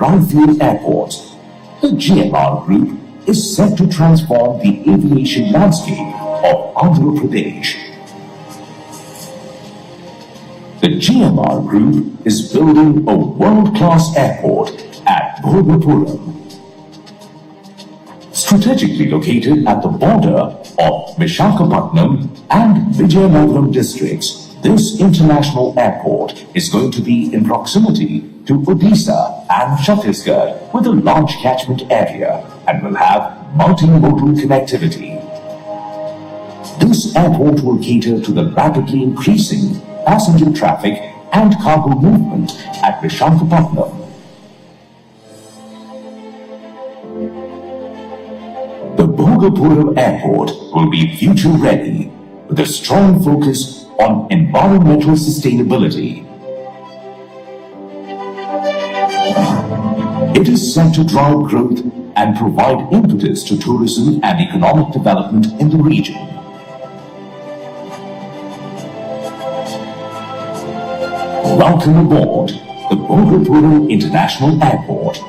brownfield airports, the GMR Group is set to transform the aviation landscape of Andhra Pradesh. The GMR Group is building a world-class airport at Bhogapuram, strategically located at the border of Visakhapatnam and Vizianagaram districts. This international airport is going to be in proximity to Odisha and Chhattisgarh with a large catchment area and will have multimodal connectivity. This airport will cater to the rapidly increasing passenger traffic and cargo movement at Visakhapatnam. The Bhogapuram Airport will be future-ready with a strong focus on environmental sustainability. It is set to drive growth and provide impetus to tourism and economic development in the region. Welcome aboard the Bhogapuram International Airport.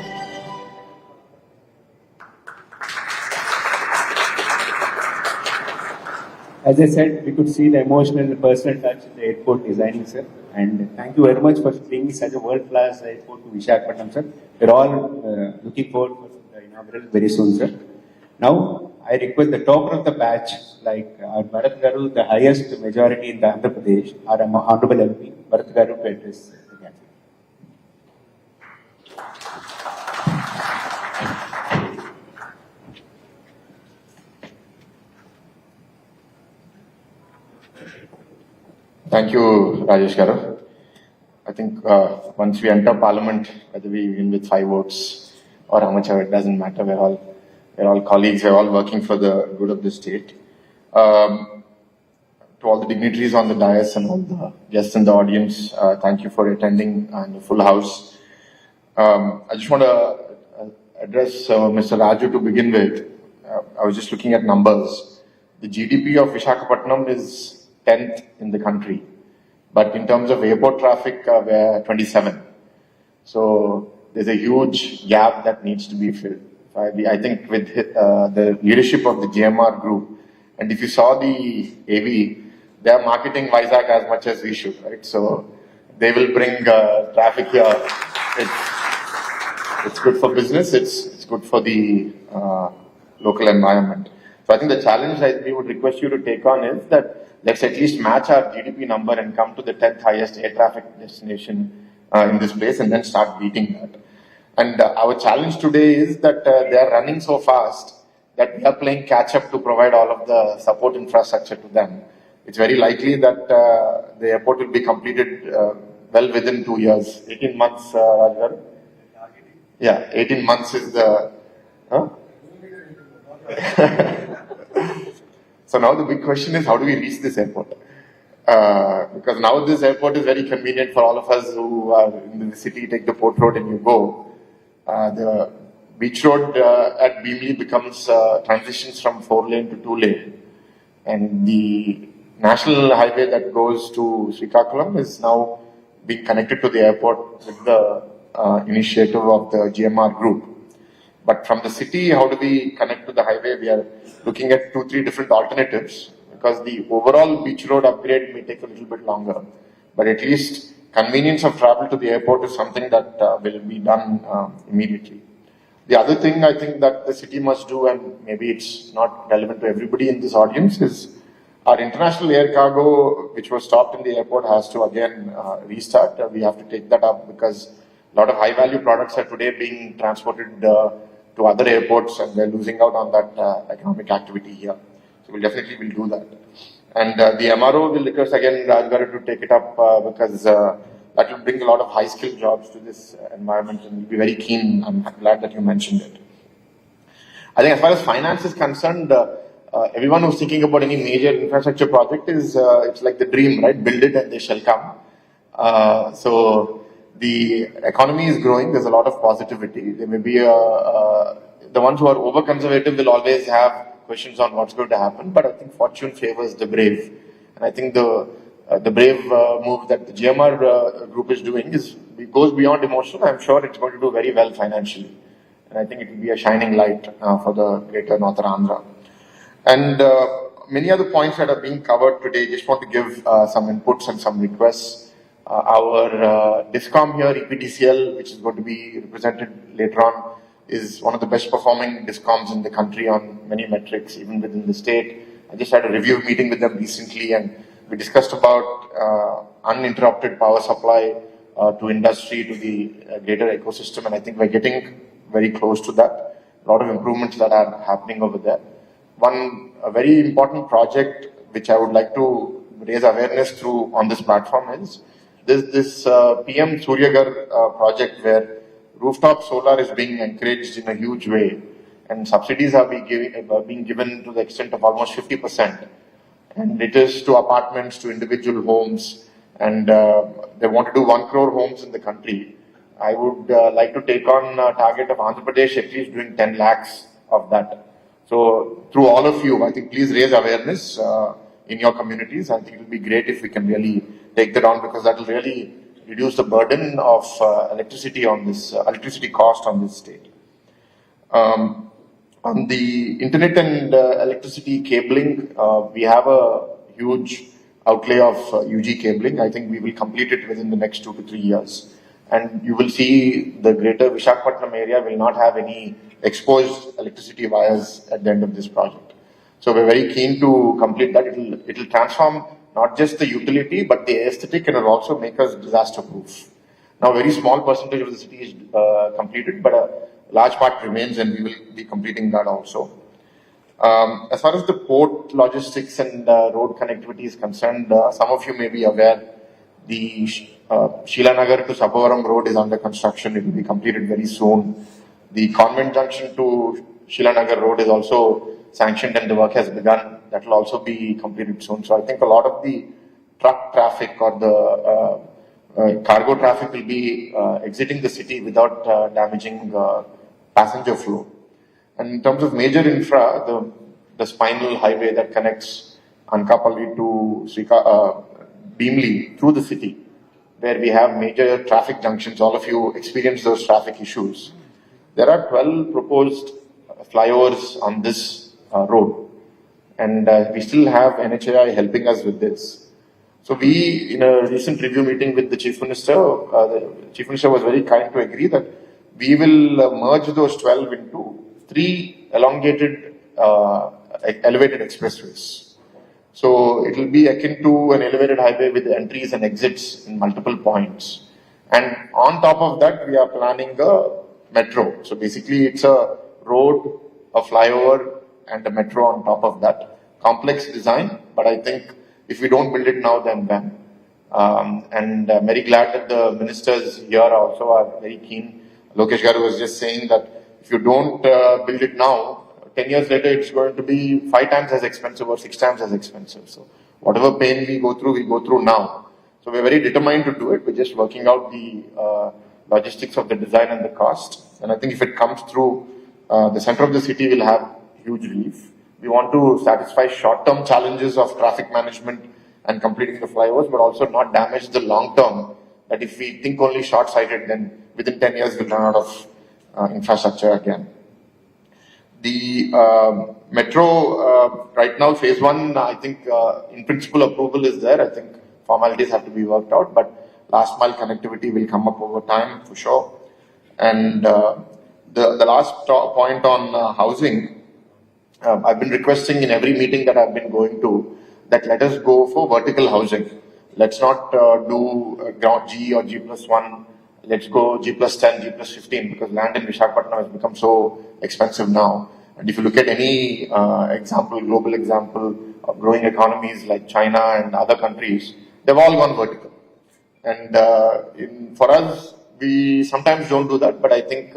As I said, we could see the emotional and personal touch in the airport designing, sir. And thank you very much for bringing such a world-class airport to Visakhapatnam, sir. We're all looking forward for the inaugural very soon, sir. Now, I request the topper of the batch, like our Bharat Garu, the highest majority in the Andhra Pradesh, our Honorable MP, Bharat Garu, to address the gathering. Thank you, Rajesh Garu. I think once we enter Parliament, whether we win with 5 votes or how much, it doesn't matter. We're all colleagues. We're all working for the good of the state. To all the dignitaries on the dais and all the guests in the audience, thank you for attending and the full house. I just want to address Mr. Raju to begin with. I was just looking at numbers. The GDP of Visakhapatnam is 10th in the country, but in terms of airport traffic, we're 27. So there's a huge gap that needs to be filled. I think with the leadership of the GMR Group, and if you saw the AV, they're marketing Vizag as much as we should, right? So they will bring traffic here. It's good for business. It's good for the local environment. So I think the challenge that we would request you to take on is that let's at least match our GDP number and come to the 10th highest air traffic destination in this place and then start beating that. And our challenge today is that they are running so fast that we are playing catch up to provide all of the support infrastructure to them. It's very likely that the airport will be completed well within 2 years. 18 months, Rajgar? Yeah, 18 months is the... Huh? So now the big question is, how do we reach this airport? Because now this airport is very convenient for all of us who are in the city, take the port road and you go. The beach road at Beamley becomes, transitions from 4-lane to 2-lane. And the national highway that goes to Srikakulam is now being connected to the airport with the initiative of the GMR Group. But from the city, how do we connect to the highway? We are looking at 2-3 different alternatives because the overall beach road upgrade may take a little bit longer. But at least convenience of travel to the airport is something that will be done immediately. The other thing I think that the city must do, and maybe it's not relevant to everybody in this audience, is our international air cargo, which was stopped in the airport, has to again restart. We have to take that up because a lot of high-value products are today being transported to other airports and they're losing out on that economic activity here. So we'll definitely do that. And the MRO will request again Rajgaru to take it up because that will bring a lot of high-skilled jobs to this environment and we'll be very keen. I'm glad that you mentioned it. I think as far as finance is concerned, everyone who's thinking about any major infrastructure project is, it's like the dream, right? Build it and they shall come. So the economy is growing. There's a lot of positivity. There may be the ones who are over-conservative will always have questions on what's going to happen, but I think fortune favors the brave. And I think the the brave move that the GMR group is doing it goes beyond emotional. I'm sure it's going to do very well financially. And I think it will be a shining light for the greater Northern Andhra. And many other points that are being covered today, just want to give some inputs and some requests. Our DISCOM here, EPTCL, which is going to be represented later on, is one of the best performing DISCOMs in the country on many metrics, even within the state. I just had a review meeting with them recently, and we discussed about uninterrupted power supply to industry, to the greater ecosystem, and I think we're getting very close to that. A lot of improvements that are happening over there. A very important project which I would like to raise awareness through on this platform is this PM Suryagar project, where rooftop solar is being encouraged in a huge way, and subsidies are being given to the extent of almost 50%. And it is to apartments, to individual homes, and they want to do 1 crore homes in the country. I would like to take on a target of Andhra Pradesh at least doing 10 lakhs of that. So through all of you, I think please raise awareness in your communities. I think it will be great if we can really take that on, because that will really reduce the burden of electricity cost on this state. On the internet and electricity cabling, we have a huge outlay of UG cabling. I think we will complete it within the next 2 to 3 years. And you will see the greater Visakhapatnam area will not have any exposed electricity wires at the end of this project. So we're very keen to complete that. It'll transform not just the utility, but the aesthetic, and it'll also make us disaster proof. Now, a very small percentage of the city is completed, but a large part remains, and we will be completing that also. As far as the port logistics and road connectivity is concerned, some of you may be aware, the Sheelanagar to Sabavaram road is under construction. It will be completed very soon. The Convent Junction to Sheelanagar road is also sanctioned and the work has begun. That will also be completed soon. So I think a lot of the truck traffic or the cargo traffic will be exiting the city without damaging passenger flow. And in terms of major infra, the spinal highway that connects Anakapalli to Beamly through the city, where we have major traffic junctions, all of you experience those traffic issues. There are 12 proposed flyovers on this road, and we still have NHAI helping us with this. So we, in a recent review meeting with the Chief Minister was very kind to agree that we will merge those 12 into 3 elongated elevated expressways. So it will be akin to an elevated highway with entries and exits in multiple points. And on top of that, we are planning a metro. So basically, it's a road, a flyover, and a metro on top of that. Complex design, but I think if we don't build it now, then when? And very glad that the ministers here also are very keen. Lokesh Garu was just saying that if you don't build it now, 10 years later, it's going to be 5 times as expensive or 6 times as expensive. So whatever pain we go through now. So we're very determined to do it. We're just working out the logistics of the design and the cost. And I think if it comes through, the center of the city will have huge relief. We want to satisfy short-term challenges of traffic management and completing the flyovers, but also not damage the long-term. That if we think only short-sighted, then within 10 years we'll run out of infrastructure again. The metro, right now, phase 1, I think in principle approval is there. I think formalities have to be worked out, but last mile connectivity will come up over time for sure. And the last point on housing, I've been requesting in every meeting that I've been going to that let us go for vertical housing. Let's not do ground G or G+1. Let's go G+10, G+15, because land in Visakhapatnam has become so expensive now. And if you look at any global example of growing economies like China and other countries, they've all gone vertical. And for us, we sometimes don't do that, but I think,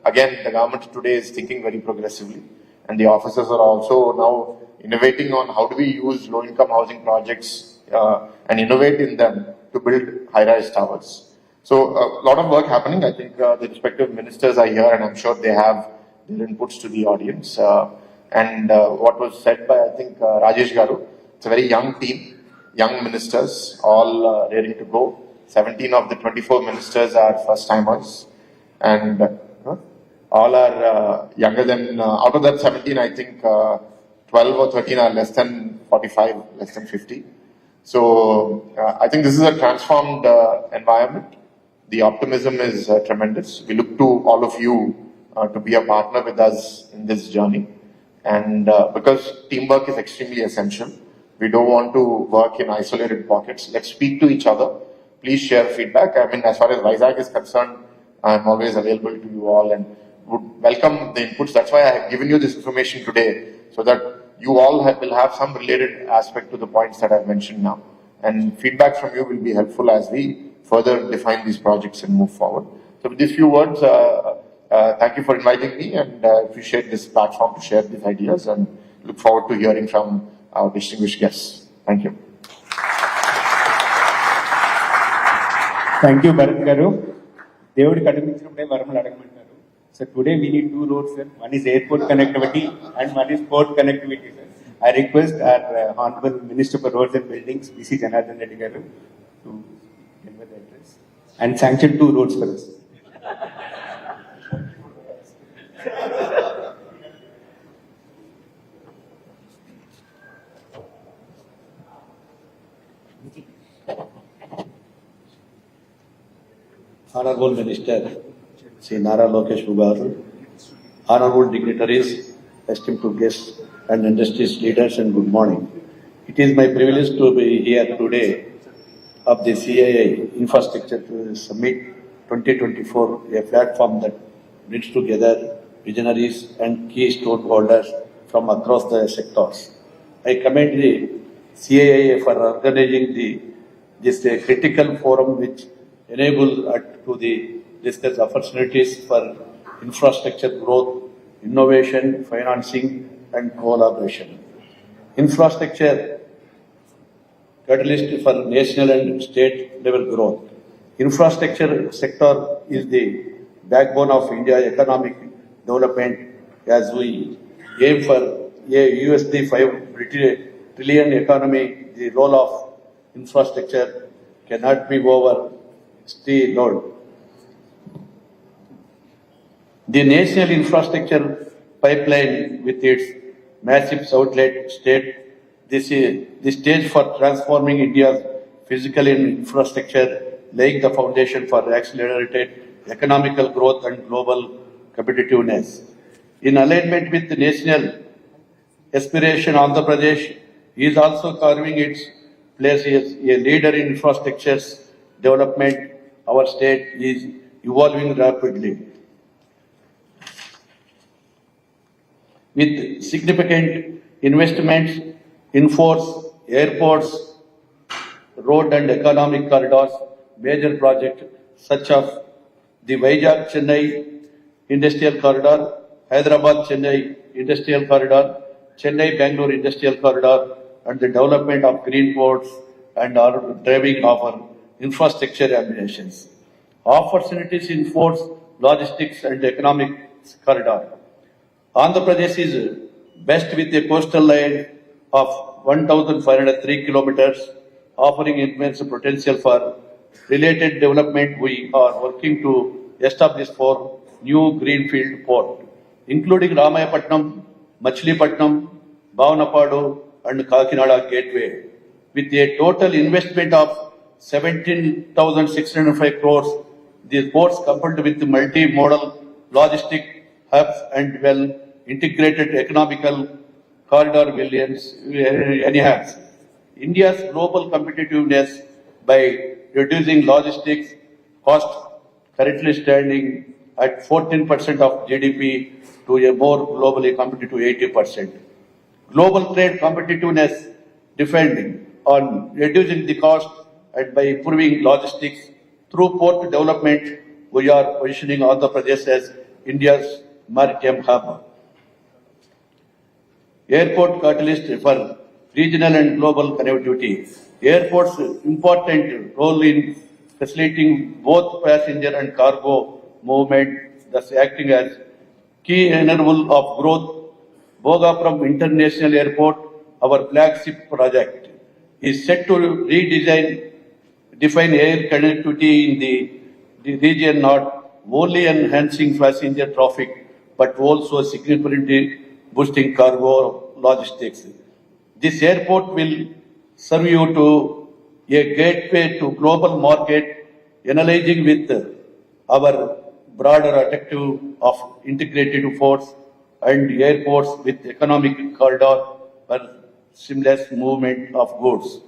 again, the government today is thinking very progressively. And the officers are also now innovating on how do we use low-income housing projects and innovate in them to build high-rise towers. So a lot of work happening. I think the respective ministers are here, and I'm sure they have their inputs to the audience. And what was said by, I think, Rajesh Garu, it's a very young team. young ministers, all raring to go. 17 of the 24 ministers are first timers, and all are younger than, out of that 17, I think 12 or 13 are less than 45, less than 50. So I think this is a transformed environment. The optimism is tremendous. We look to all of you to be a partner with us in this journey. And because teamwork is extremely essential, we don't want to work in isolated pockets. Let's speak to each other. Please share feedback. I mean, as far as Vizag is concerned, I'm always available to you all and would welcome the inputs. That's why I have given you this information today, so that you all will have some related aspect to the points that I've mentioned now. And feedback from you will be helpful as we further define these projects and move forward. So with these few words, thank you for inviting me, and appreciate this platform to share these ideas, and look forward to hearing from our distinguished guests. Thank you. Thank you, Bharat Garu. దేవుడికి అడుగుతున్నప్పుడే వరములు అడగమంటారు. So today we need two roads, sir. One is airport connectivity and one is port connectivity, sir. I request our Honorable Minister for Roads and Buildings, B.C. Janardhan Reddy Garu, to deliver the address and sanction two roads for us. Honorable Minister, Sri Nara Lokesh Garu, honorable dignitaries, esteemed guests and industry's leaders, and good morning. It is my privilege to be here today of the CII Infrastructure Summit 2024, a platform that brings together visionaries and key stakeholders from across the sectors. I commend the CII for organizing this critical forum, which enable to discuss opportunities for infrastructure growth, innovation, financing, and collaboration. Infrastructure catalyst for national and state level growth. Infrastructure sector is the backbone of India's economic development, as we aim for a $5 trillion economy. The role of infrastructure cannot be overstated. The national infrastructure pipeline, with its massive outlet state, this is the stage for transforming India's physical infrastructure, laying the foundation for accelerated economical growth and global competitiveness. In alignment with the national aspiration, Andhra Pradesh is also carving its place as a leader in infrastructure development. Our state is evolving rapidly, with significant investments in force, airports, road and economic corridors. Major projects such as the Vizag-Chennai Industrial Corridor, Hyderabad-Chennai Industrial Corridor, Chennai-Bangalore Industrial Corridor, and the development of green ports and are driving our infrastructure ambitions. Opportunities in ports, logistics and economic corridor. Andhra Pradesh is best with a coastal line of 1,503 kilometers, offering immense potential for related development. We are working to establish 4 new greenfield ports, including Ramayapatnam, Machilipatnam, Bhavanapadu, and Kakinada Gateway, with a total investment of 17,605 crores. These ports, coupled with multi-modal logistic hubs and well-integrated economical corridor, will enhance India's global competitiveness by reducing logistics cost, currently standing at 14% of GDP, to a more globally competitive 80%. Global trade competitiveness depending on reducing the cost and by improving logistics through port development. We are positioning Andhra Pradesh as India's maritime hub. Airport catalyst for regional and global connectivity. Airports important role in facilitating both passenger and cargo movement, thus acting as key enabler of growth. Bhogapuram International Airport, our flagship project, is set to define air connectivity in the region, not only enhancing passenger traffic, but also significantly boosting cargo logistics. This airport will serve you to a gateway to global market, analyzing with our broader objective of integrated force and airports with economic corridor for seamless movement of goods.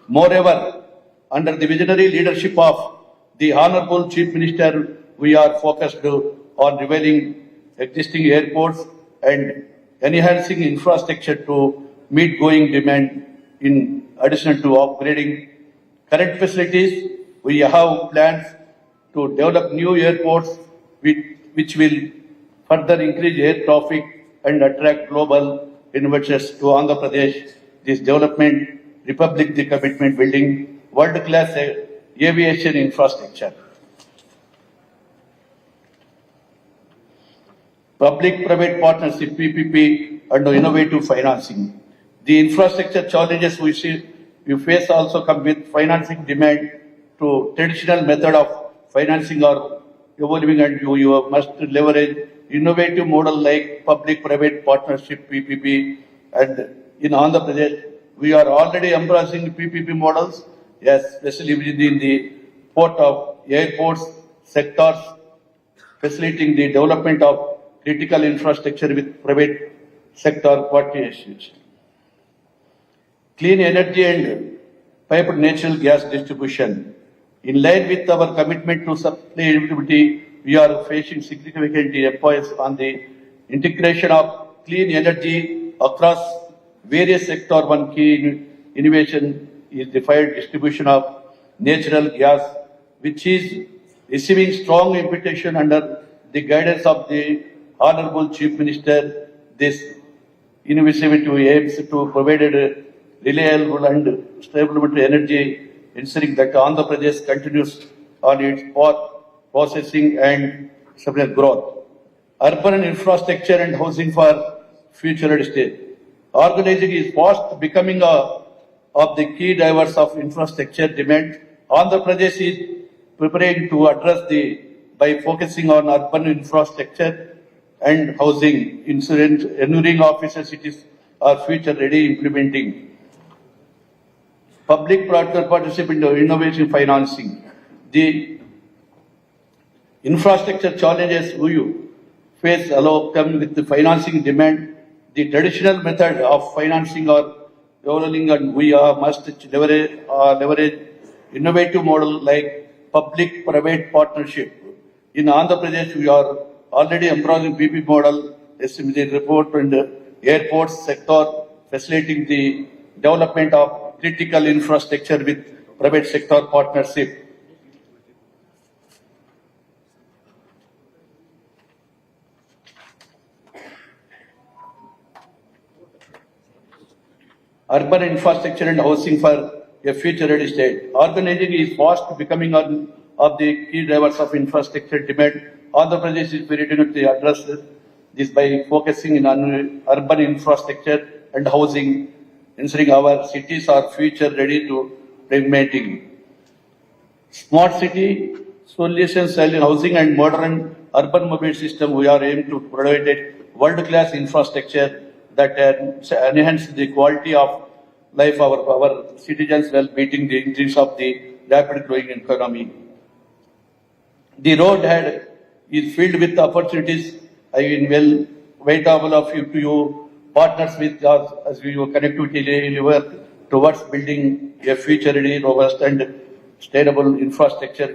Moreover, under the visionary leadership of the Honorable Chief Minister, we are focused on revealing existing airports and enhancing infrastructure to meet growing demand. In addition to upgrading current facilities, we have plans to develop new airports which will further increase air traffic and attract global investors to Andhra Pradesh. This development republic the commitment building world-class aviation infrastructure. Public-private partnership (PPP) and innovative financing. The infrastructure challenges we face also come with financing demand to traditional method of financing or evolving, and you must leverage innovative model like public-private partnership (PPP). And in Andhra Pradesh, we are already embracing PPP models, yes, especially within the port of airports sectors, facilitating the development of critical infrastructure with private sector participation. Clean energy and piped natural gas distribution. In line with our commitment to sustainability, we are facing significant efforts on the integration of clean energy across various sectors. One key innovation is the fired distribution of natural gas, which is receiving strong invitation under the guidance of the Honorable Chief Minister. This initiative aims to provide a reliable and stable energy, ensuring that Andhra Pradesh continues on its path processing and supply growth. Urban infrastructure and housing for future state. Organizing is fast becoming of the key drivers of infrastructure demand. Andhra Pradesh is preparing to address by focusing on urban infrastructure and housing, ensuring offices cities are future ready, implementing public-private partnership in innovation financing. The infrastructure challenges we face come with the financing demand. The traditional method of financing or evolving, and we must leverage innovative model like public-private partnership. In Andhra Pradesh, we are already embracing PP model, estimated report in the airports sector, facilitating the development of critical infrastructure with private sector partnership. Urban infrastructure and housing for a future ready state. Organizing is fast becoming one of the key drivers of infrastructure demand. Andhra Pradesh is very ready to address this by focusing on urban infrastructure and housing, ensuring our cities are future ready to implementing smart city solutions, housing and modern urban mobility system. We are aiming to provide a world-class infrastructure that enhance the quality of life of our citizens while meeting the increase of the rapid growing economy. The road is filled with opportunities. I will wait all of you partners with us as we connectivity deliver towards building a future ready, robust and sustainable infrastructure.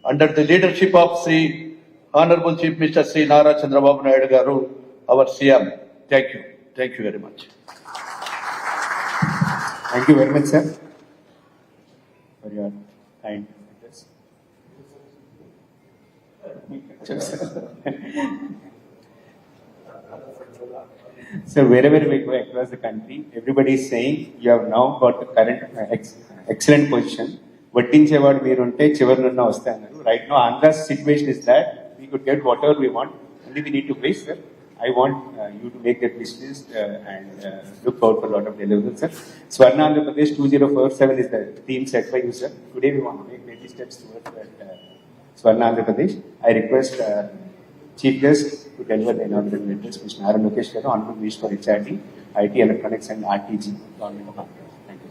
Under the leadership of Sri Honorable Chief Minister Sri Nara Chandrababu Naidu Garu, our CM. Thank you. Thank you very much. Thank you very much, sir, for your kind address. So wherever we go across the country, everybody is saying you have now got the current excellent position. Vattinchevaadu meer unte chivarunna vastayi annaru. Right now, Andhra's situation is that we could get whatever we want, only we need to pay, sir. I want you to make that wish list and look out for a lot of deliverables, sir. Swarna Andhra Pradesh 2047 is the theme set by you, sir. Today we want to make 20 steps towards that Swarna Andhra Pradesh. I request Chief Guest to deliver the inaugural address, Mr. Nara, Lokesh, Honorable Minister for HRD, IT, Electronics and RTG, Government of Andhra Pradesh. Thank you.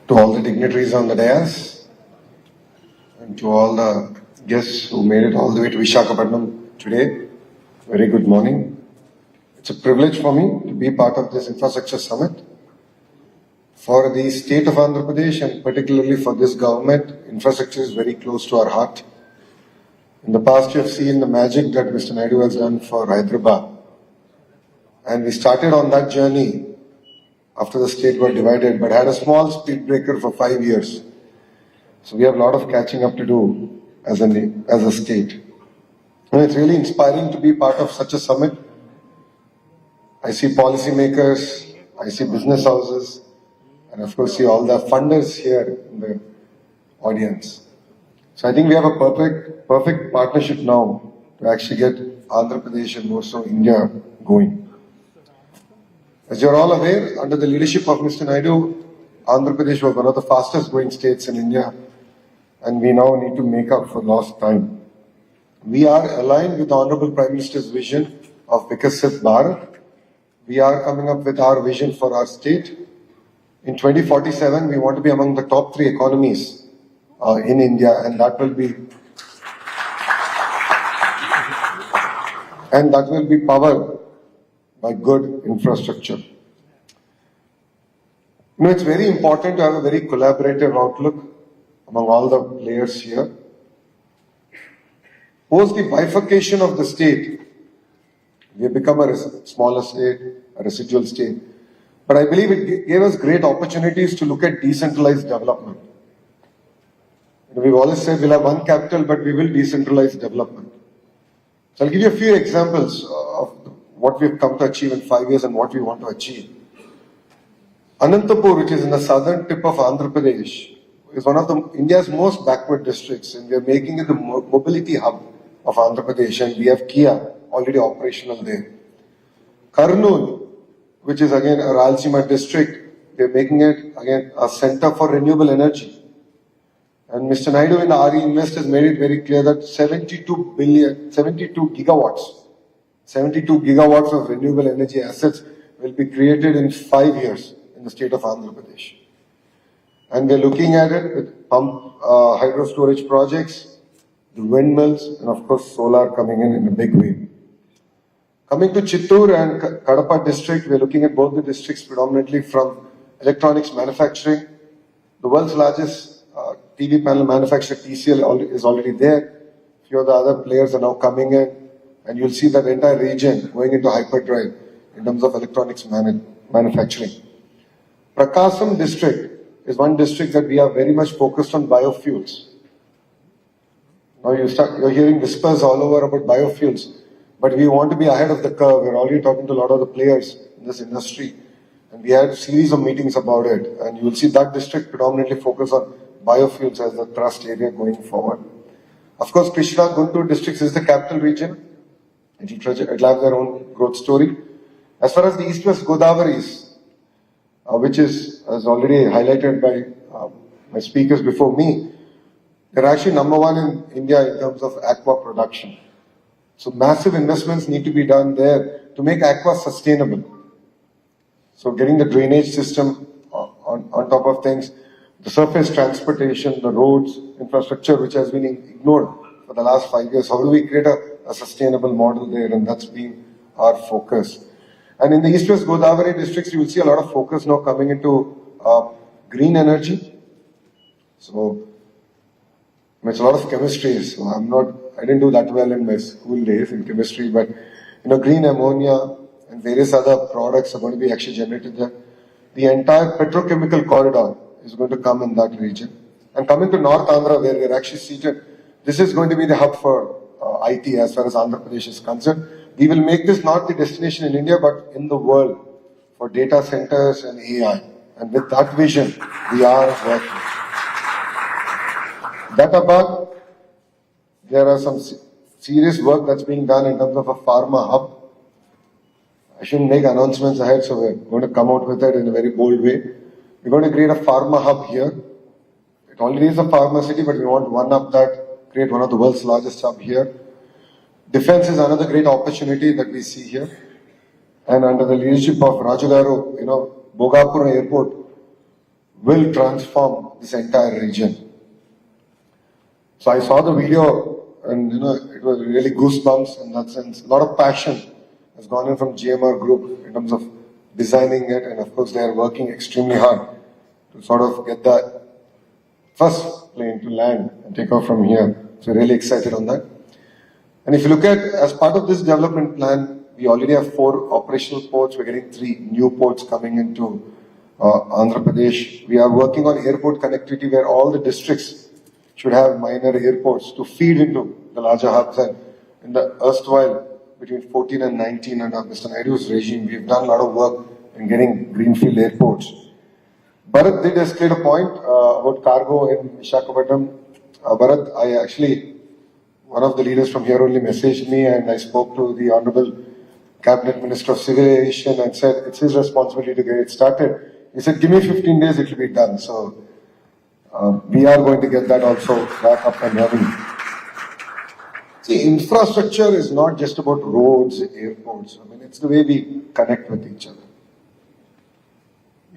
To all the dignitaries on the dais and to all the guests who made it all the way to Visakhapatnam today, very good morning. It's a privilege for me to be part of this infrastructure summit. For the state of Andhra Pradesh and particularly for this government, infrastructure is very close to our heart. In the past, you have seen the magic that Mr. Naidu has done for Hyderabad. And we started on that journey after the state got divided, but had a small speed breaker for 5 years. So we have a lot of catching up to do as a state. And it's really inspiring to be part of such a summit. I see policymakers, I see business houses, and of course see all the funders here in the audience. So I think we have a perfect partnership now to actually get Andhra Pradesh and more so India going. As you're all aware, under the leadership of Mr. Naidu, Andhra Pradesh was one of the fastest growing states in India, and we now need to make up for lost time. We are aligned with the Honorable Prime Minister's vision of Vikasit Bharat. We are coming up with our vision for our state. In 2047, we want to be among the top 3 economies in India, and that will be powered by good infrastructure. You know, it's very important to have a very collaborative outlook among all the players here. Post the bifurcation of the state, we have become a smaller state, a residual state. But I believe it gave us great opportunities to look at decentralized development. You know, we've always said we'll have one capital, but we will decentralize development. So I'll give you a few examples of what we've come to achieve in 5 years and what we want to achieve. Anantapur, which is in the southern tip of Andhra Pradesh, is one of India's most backward districts, and we are making it the mobility hub of Andhra Pradesh, and we have Kia already operational there. Kurnool, which is again a Rayalaseema district, we are making it again a center for renewable energy. And Mr. Naidu in RE Invest has made it very clear that 72 gigawatts of renewable energy assets will be created in 5 years in the state of Andhra Pradesh. And we're looking at it with pump hydro storage projects, the windmills, and of course solar coming in a big way. Coming to Chittoor and Kadapa district, we're looking at both the districts predominantly from electronics manufacturing. The world's largest TV panel manufacturer, TCL, is already there. A few of the other players are now coming in, and you'll see that entire region going into hyperdrive in terms of electronics manufacturing. Prakasam district is one district that we are very much focused on biofuels. Now you're hearing whispers all over about biofuels, but we want to be ahead of the curve. We're already talking to a lot of the players in this industry, and we had a series of meetings about it, and you will see that district predominantly focus on biofuels as the thrust area going forward. Of course, Krishna Guntur districts is the capital region. It'll have their own growth story. As far as the East-West Godavaris, which is, as already highlighted by my speakers before me, they're actually number 1 in India in terms of aqua production. So massive investments need to be done there to make aqua sustainable. So getting the drainage system on top of things, the surface transportation, the roads, infrastructure, which has been ignored for the last 5 years. How do we create a sustainable model there? And that's been our focus. And in the East-West Godavari districts, you will see a lot of focus now coming into green energy. So it's a lot of chemistry. So I didn't do that well in my school days in chemistry, but green ammonia and various other products are going to be actually generated there. The entire petrochemical corridor is going to come in that region. And coming to North Andhra, where we're actually seated, this is going to be the hub for IT as far as Andhra Pradesh is concerned. We will make this not the destination in India, but in the world for data centers and AI. And with that vision, we are working. That above, there are some serious work that's being done in terms of a pharma hub. I shouldn't make announcements ahead, so we're going to come out with it in a very bold way. We're going to create a pharma hub here. It already is a pharma city, but we want to one-up that, create one of the world's largest hub here. Defense is another great opportunity that we see here. And under the leadership of Rajagaru, Bogapur Airport will transform this entire region. So I saw the video and it was really goosebumps in that sense. A lot of passion has gone in from GMR Group in terms of designing it, and of course they are working extremely hard to sort of get the first plane to land and take off from here. So really excited on that. And if you look at, as part of this development plan, we already have 4 operational ports. We're getting 3 new ports coming into Andhra Pradesh. We are working on airport connectivity where all the districts should have minor airports to feed into the larger hubs. And in the erstwhile, between 14 and 19 under Mr. Naidu's regime, we've done a lot of work in getting greenfield airports. Bharat did escalate a point about cargo in Visakhapatnam. Bharat, one of the leaders from here only messaged me, and I spoke to the Honorable Cabinet Minister of Civil Aviation and said it's his responsibility to get it started. He said, give me 15 days, it will be done. So we are going to get that also back up and running. See, infrastructure is not just about roads, airports. It's the way we connect with each other.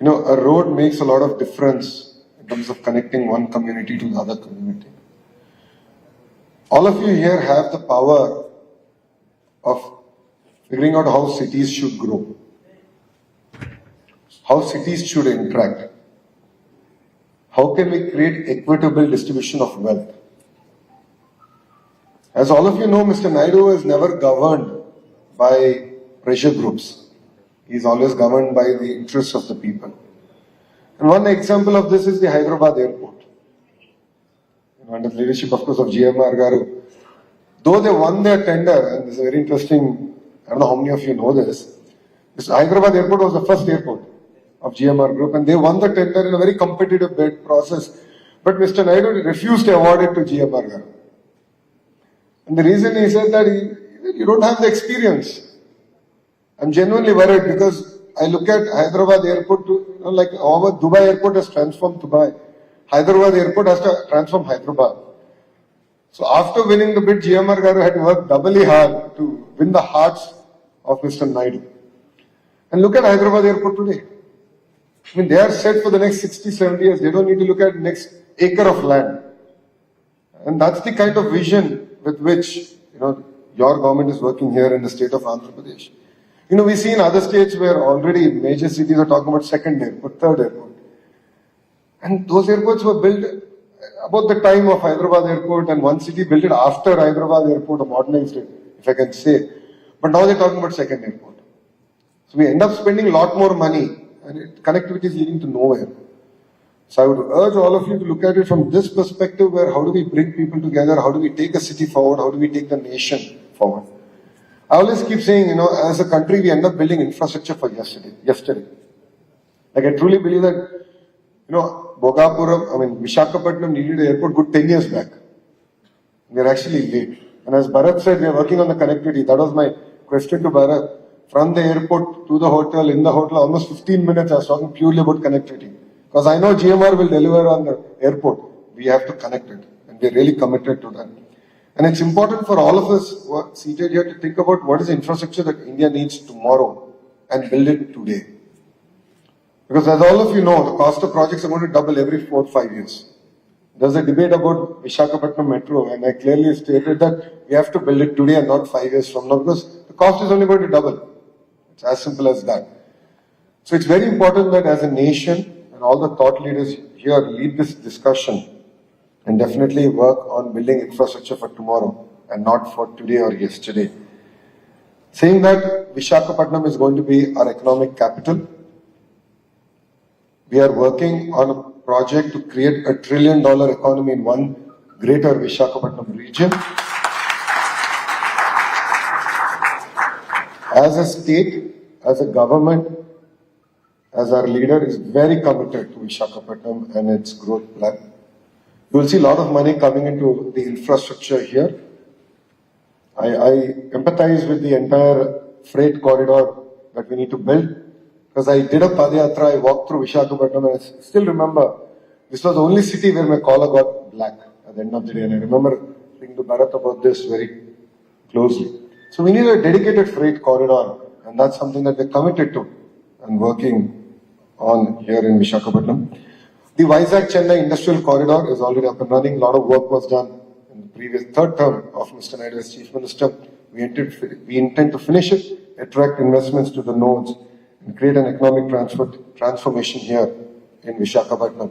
A road makes a lot of difference in terms of connecting one community to the other community. All of you here have the power of figuring out how cities should grow, how cities should interact, how can we create equitable distribution of wealth. As all of you know, Mr. Naidu is never governed by pressure groups. He is always governed by the interests of the people. And one example of this is the Hyderabad airport. Under the leadership, of course, of GMR Garu. Though they won their tender, and this is very interesting, I don't know how many of you know this, Hyderabad airport was the first airport of GMR Group, and they won the tender in a very competitive bid process. But Mr. Naidu refused to award it to GMR Garu. And the reason he said that you don't have the experience. I'm genuinely worried because I look at Hyderabad airport like how Dubai airport has transformed Dubai. Hyderabad airport has to transform Hyderabad. So after winning the bid, GMR Garu had to work doubly hard to win the hearts of Mr. Naidu. And look at Hyderabad airport today. They are set for the next 60, 70 years. They don't need to look at next acre of land. And that's the kind of vision with which, your government is working here in the state of Andhra Pradesh. We see in other states where already major cities are talking about second airport, third airport. And those airports were built about the time of Hyderabad airport, and one city built it after Hyderabad airport, or modernized it, if I can say. But now they're talking about second airport. So we end up spending a lot more money, and connectivity is leading to nowhere. So I would urge all of you to look at it from this perspective, where how do we bring people together, how do we take a city forward, how do we take the nation forward. I always keep saying, as a country, we end up building infrastructure for yesterday. Like I truly believe that, Visakhapatnam needed an airport good 10 years back. We are actually late. And as Bharat said, we are working on the connectivity. That was my question to Bharat. From the airport to the hotel, in the hotel, almost 15 minutes, I was talking purely about connectivity. Because I know GMR will deliver on the airport. We have to connect it. And we are really committed to that. And it's important for all of us who are seated here to think about what is the infrastructure that India needs tomorrow and build it today. Because as all of you know, the cost of projects are going to double every 4 or 5 years. There's a debate about Visakhapatnam Metro, and I clearly stated that we have to build it today and not 5 years from now, because the cost is only going to double. It's as simple as that. So it's very important that as a nation, and all the thought leaders here lead this discussion and definitely work on building infrastructure for tomorrow and not for today or yesterday. Saying that Visakhapatnam is going to be our economic capital, we are working on a project to create $1 trillion economy in one greater Visakhapatnam region. As a state, as a government, as our leader, is very committed to Visakhapatnam and its growth plan. You will see a lot of money coming into the infrastructure here. I empathize with the entire freight corridor that we need to build, because I did a Padayatra, I walked through Visakhapatnam, and I still remember this was the only city where my collar got black at the end of the day, and I remember thinking to Bharat about this very closely. So we need a dedicated freight corridor, and that's something that we're committed to and working on here in Visakhapatnam. The Vizag-Chennai Industrial Corridor is already up and running. A lot of work was done in the previous third term of Mr. Naidu as Chief Minister. We intend to finish it, attract investments to the nodes, and create an economic transformation here in Visakhapatnam.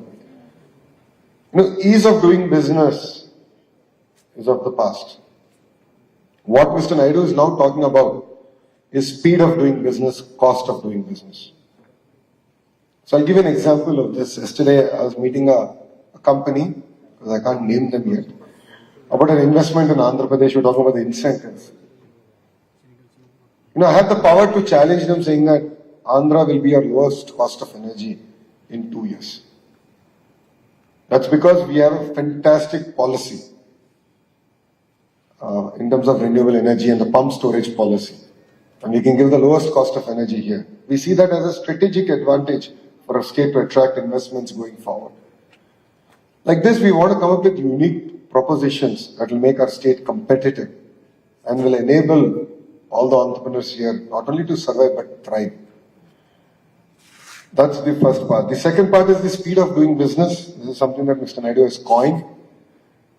Ease of doing business is of the past. What Mr. Naidu is now talking about is speed of doing business, cost of doing business. So I'll give you an example of this. Yesterday I was meeting a company, because I can't name them yet, about an investment in Andhra Pradesh. We're talking about the incentives. I had the power to challenge them, saying that Andhra will be our lowest cost of energy in 2 years. That's because we have a fantastic policy in terms of renewable energy and the pump storage policy. And we can give the lowest cost of energy here. We see that as a strategic advantage for a state to attract investments going forward. Like this, we want to come up with unique propositions that will make our state competitive and will enable all the entrepreneurs here not only to survive but thrive. That's the first part. The second part is the speed of doing business. This is something that Mr. Naidu has coined,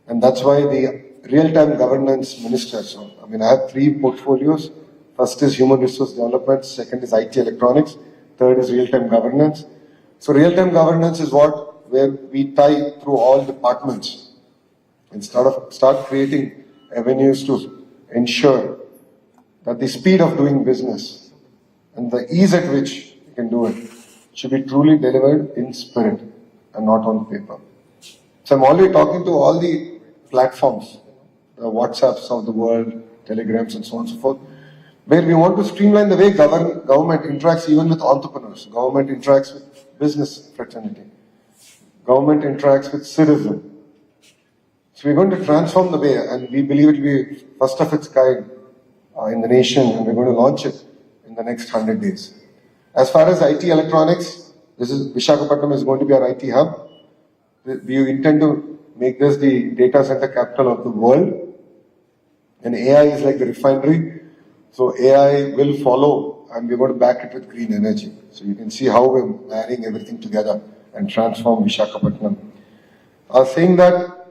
and that's why the real-time governance minister. So, I have 3 portfolios. First is human resource development, second is IT electronics, third is real-time governance. So real-time governance is where we tie through all departments and start creating avenues to ensure that the speed of doing business and the ease at which you can do it should be truly delivered in spirit and not on paper. So I'm already talking to all the platforms, the WhatsApps of the world, Telegrams and so on and so forth, where we want to streamline the way government interacts even with entrepreneurs. Government interacts with business fraternity. Government interacts with citizen. So we're going to transform the way, and we believe it will be first of its kind in the nation, and we're going to launch it in the next 100 days. As far as IT electronics, Visakhapatnam is going to be our IT hub. We intend to make this the data center capital of the world. And AI is like the refinery. So AI will follow, and we're going to back it with green energy. So you can see how we're marrying everything together and transform Visakhapatnam. Saying that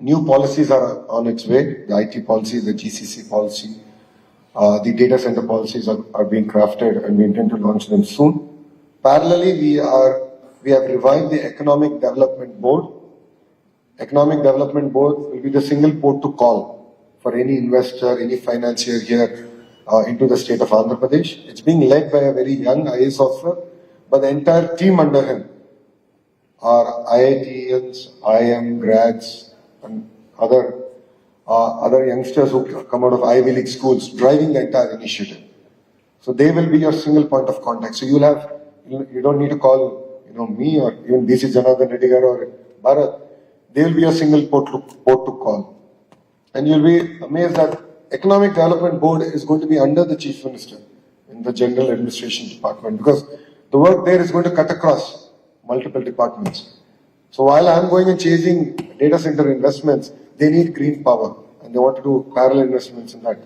new policies are on its way, the IT policy, the GCC policy, the data center policies are being crafted, and we intend to launch them soon. Parallelly, we have revived the Economic Development Board. Economic Development Board will be the single port to call for any investor, any financier here into the state of Andhra Pradesh. It's being led by a very young IAS officer, but the entire team under him are IITians, IIM grads, and other youngsters who come out of Ivy League schools driving the entire initiative. So they will be your single point of contact. So you don't need to call me or even BC Janardhan Reddy or Bharat. They will be a single port to call. And you'll be amazed that Economic Development Board is going to be under the Chief Minister in the General Administration Department, because the work there is going to cut across multiple departments. So while I'm going and chasing data center investments, they need green power and they want to do parallel investments in that.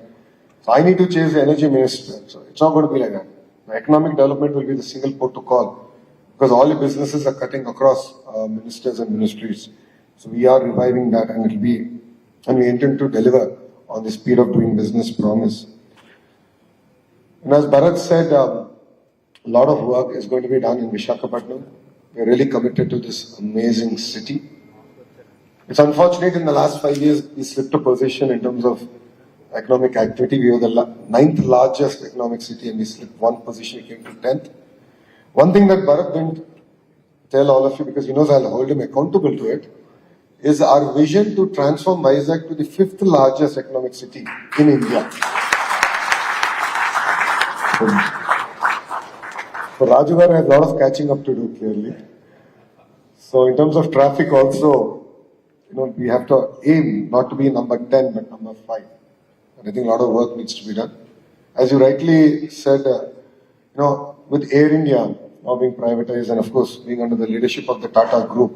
So I need to chase the energy minister. So it's not going to be like that. The economic development will be the single port to call, because all the businesses are cutting across ministers and ministries. So we are reviving that, and we intend to deliver on the speed of doing business promise. And as Bharat said, a lot of work is going to be done in Visakhapatnam. We're really committed to this amazing city. It's unfortunate in the last 5 years we slipped a position in terms of economic activity. We were the 9th largest economic city, and we slipped 1 position, came to 10th. One thing that Bharat didn't tell all of you, because he knows I'll hold him accountable to it, is our vision to transform Vizag to the 5th largest economic city in India. So Rajugar has a lot of catching up to do, clearly. So in terms of traffic also, we have to aim not to be number 10, but number 5. And I think a lot of work needs to be done. As you rightly said, with Air India now being privatized and of course being under the leadership of the Tata Group,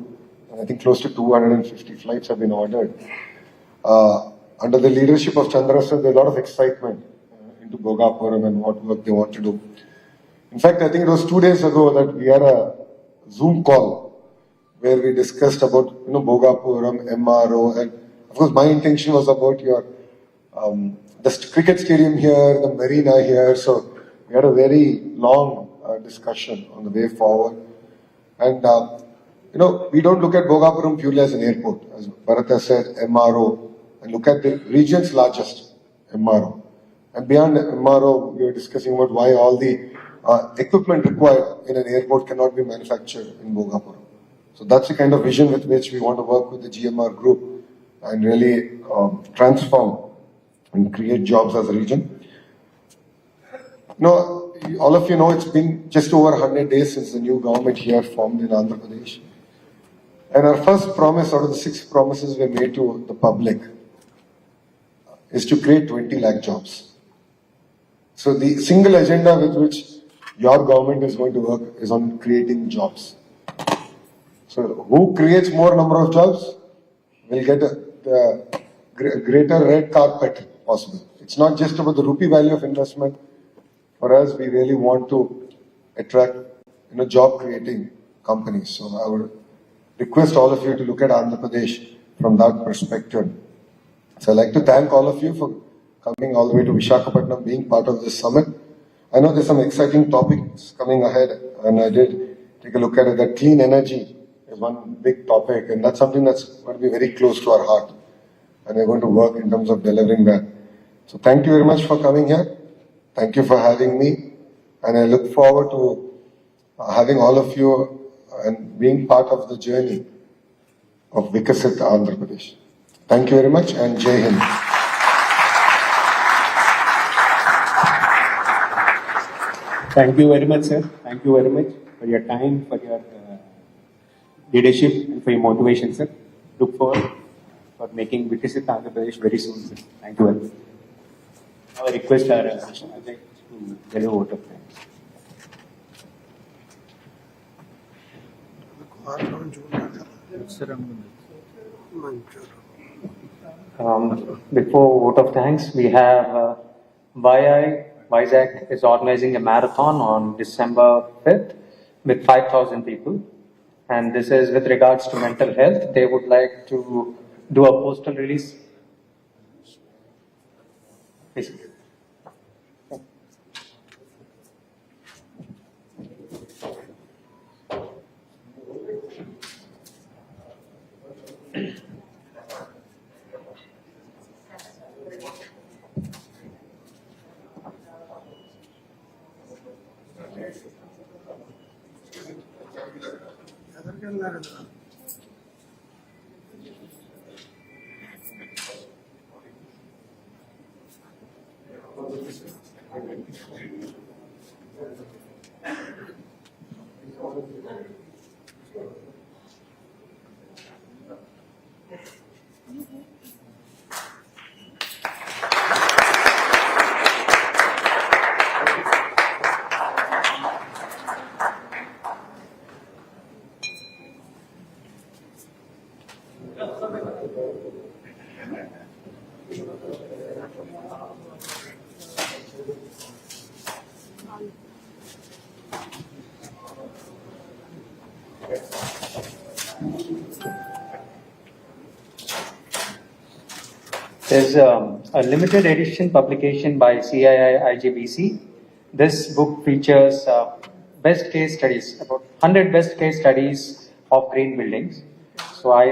and I think close to 250 flights have been ordered. Under the leadership of Chandra sir, there's a lot of excitement into Bhogapuram and what work they want to do. In fact, I think it was 2 days ago that we had a Zoom call where we discussed about Bhogapuram, MRO, and of course my intention was about your the cricket stadium here, the marina here. So we had a very long discussion on the way forward. And we don't look at Bhogapuram purely as an airport, as Bharata said, MRO, and look at the region's largest MRO. And beyond MRO, we were discussing about why all the equipment required in an airport cannot be manufactured in Bhogapuram. So that's the kind of vision with which we want to work with the GMR group and really transform and create jobs as a region. All of you know it's been just over 100 days since the new government here formed in Andhra Pradesh. And our first promise out of the 6 promises we made to the public is to create 20 lakh jobs. So the single agenda with which your government is going to work is on creating jobs. So who creates more number of jobs will get the greater red carpet possible. It's not just about the rupee value of investment. For us, we really want to attract job creating companies. So I would request all of you to look at Andhra Pradesh from that perspective. So I'd like to thank all of you for coming all the way to Visakhapatnam, being part of this summit. I know there's some exciting topics coming ahead, and I did take a look at it. That clean energy is one big topic, and that's something that's going to be very close to our heart. And we're going to work in terms of delivering that. So thank you very much for coming here. Thank you for having me. And I look forward to having all of you and being part of the journey of Vikasit Andhra Pradesh. Thank you very much, and Jai Hind. Thank you very much, sir. Thank you very much for your time, for your leadership, and for your motivation, sir. Look forward for making Vikasit Andhra Pradesh very soon, sir. Thank you very much. Now I request our Ajay to tell a vote of thanks. Before vote of thanks, we have Vizag is organizing a marathon on December 5th with 5,000 people. And this is with regards to mental health. They would like to do a postal release. Please. There's a limited edition publication by CII IGBC. This book features best case studies, about 100 best case studies of green buildings. So I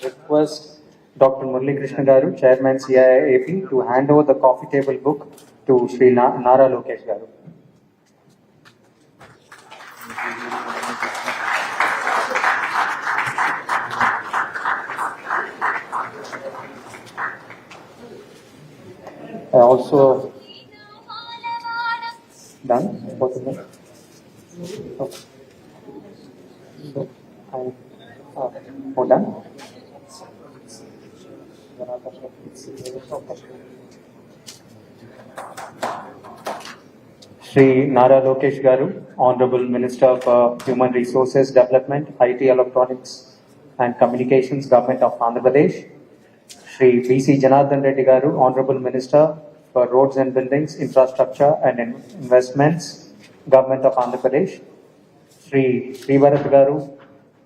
request Dr. Murali Krishna Garu, Chairman CII AP, to hand over the coffee table book to Sri Nara Lokesh Garu. I also done. So, hold on. Shri Nara Lokesh Garu, Honorable Minister for Human Resources Development, IT, Electronics and Communications, Government of Andhra Pradesh. Shri B.C. Janardhan Reddy Garu, Honorable Minister for Roads and Buildings, Infrastructure and Investments, Government of Andhra Pradesh. Shri Bharat Garu,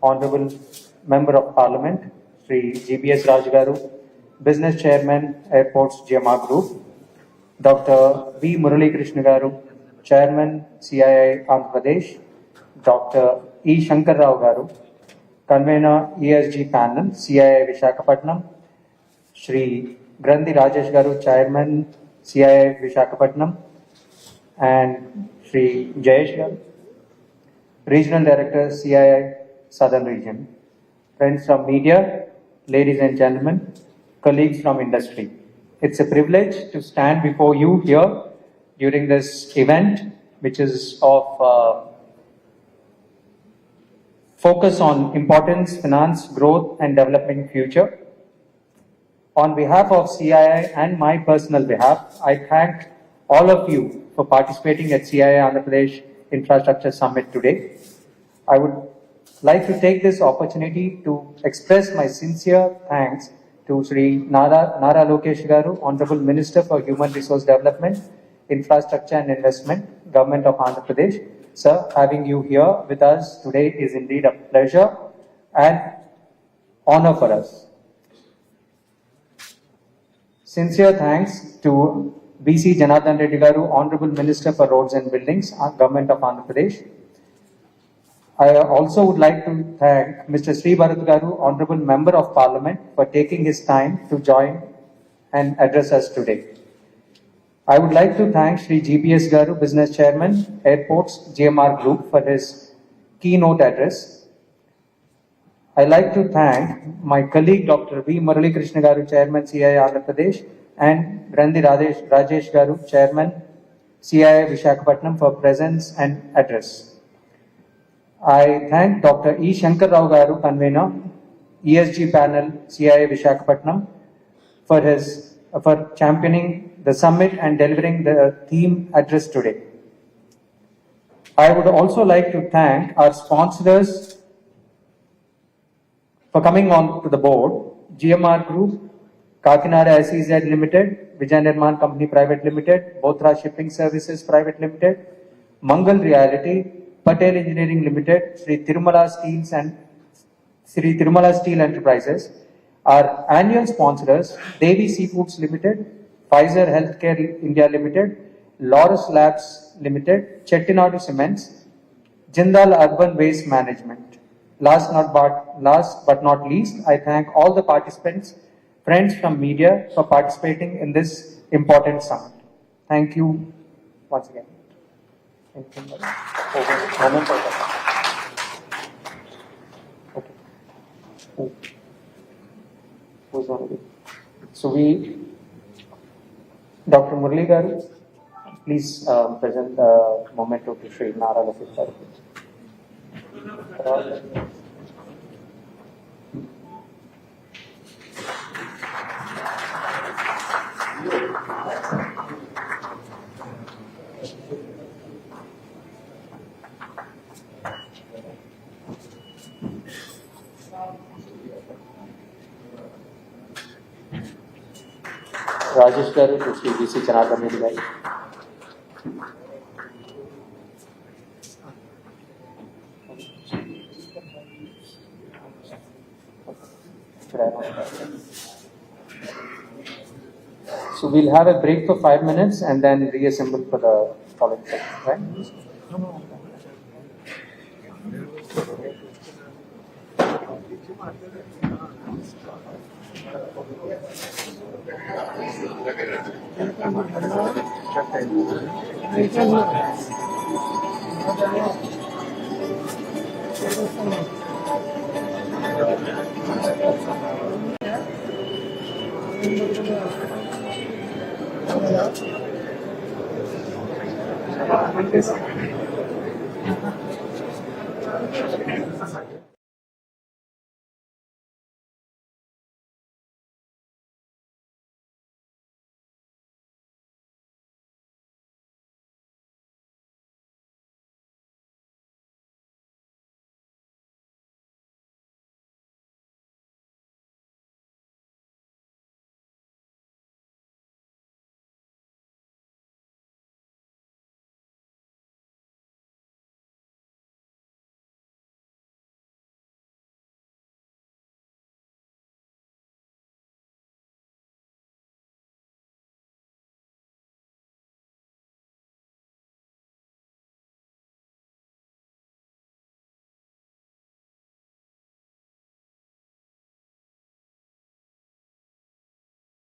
Honorable Member of Parliament. Shri G.B.S. Raj Garu, Business Chairman, Airports GMR Group. Dr. V. Murali Krishna Garu, Chairman, CII Andhra Pradesh. Dr. E. Shankar Rao Garu, Convener, ESG Panel, CII Vishakhapatnam. Shri Grandi Rajesh Garu, Chairman, CII Vishakhapatnam. And Shri Jayesh Garu, Regional Director, CII Southern Region. Friends from media, ladies and gentlemen, colleagues from industry. It's a privilege to stand before you here during this event, which is of focus on importance, finance, growth, and developing future. On behalf of CII and my personal behalf, I thank all of you for participating at CII Andhra Pradesh Infrastructure Summit today. I would like to take this opportunity to express my sincere thanks to Shri Nara Lokesh Garu, Honorable Minister for Human Resource Development, Infrastructure and Investment, Government of Andhra Pradesh. Sir, having you here with us today is indeed a pleasure and honor for us. Sincere thanks to B.C. Janardhan Reddy Garu, Honorable Minister for Roads and Buildings, Government of Andhra Pradesh. I also would like to thank Mr. Sri Bharat Garu, Honorable Member of Parliament, for taking his time to join and address us today. I would like to thank Shri G.B.S. Garu, Business Chairman, Airports GMR Group, for his keynote address. I like to thank my colleague Dr. V. Murali Krishna Garu, Chairman, CII Andhra Pradesh, and Grandi Rajesh Garu, Chairman, CII Vishakhapatnam, for presence and address. I thank Dr. E. Shankar Rao Garu, Convener, ESG Panel, CII Vishakhapatnam, for championing the summit and delivering the theme address today. I would also like to thank our sponsors for coming on to the board: GMR Group, Kakinada SEZ Limited, Vijay Nirman Company Private Limited, Bothra Shipping Services Private Limited, Mangal Reality, Patel Engineering Limited, Sri Tirumala Steel Enterprises. Our annual sponsors: Devi Seafoods Limited, Pfizer Healthcare India Limited, Laurus Labs Limited, Chettinadu Cements, Jindal Urban Waste Management. Last but not least, I thank all the participants, friends from media, for participating in this important summit. Thank you once again. So Dr. Murali Garu, please present the memento to Shri Nara Lokesh Garu. Rajesh Garu to Shri B.C. Janardhan Reddy Garu. So we'll have a break for 5 minutes and then reassemble for the following session, right?